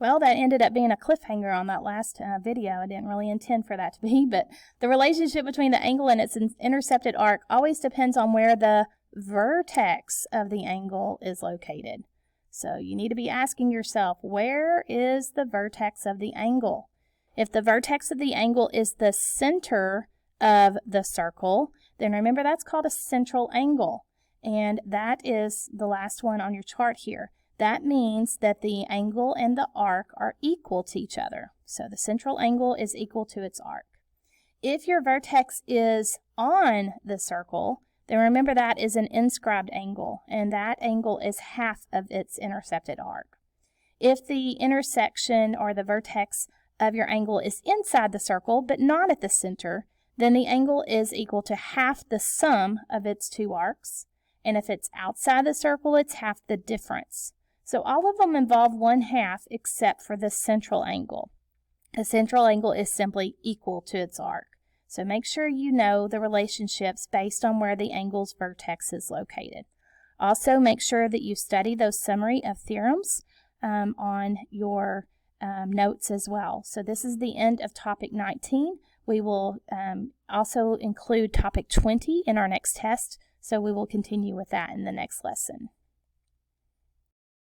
Well, that ended up being a cliffhanger on that last video. I didn't really intend for that to be, but the relationship between the angle and its intercepted arc always depends on where the vertex of the angle is located. So you need to be asking yourself, where is the vertex of the angle? If the vertex of the angle is the center of the circle, then remember that's called a central angle. And that is the last one on your chart here. That means that the angle and the arc are equal to each other. So the central angle is equal to its arc. If your vertex is on the circle, then remember that is an inscribed angle, and that angle is half of its intercepted arc. If the intersection or the vertex of your angle is inside the circle but not at the center, then the angle is equal to half the sum of its two arcs. And if it's outside the circle, it's half the difference. So all of them involve 1/2 except for the central angle. The central angle is simply equal to its arc. So make sure you know the relationships based on where the angle's vertex is located. Also, make sure that you study those summary of theorems on your notes as well. So this is the end of topic 19. We will also include topic 20 in our next test, so we will continue with that in the next lesson.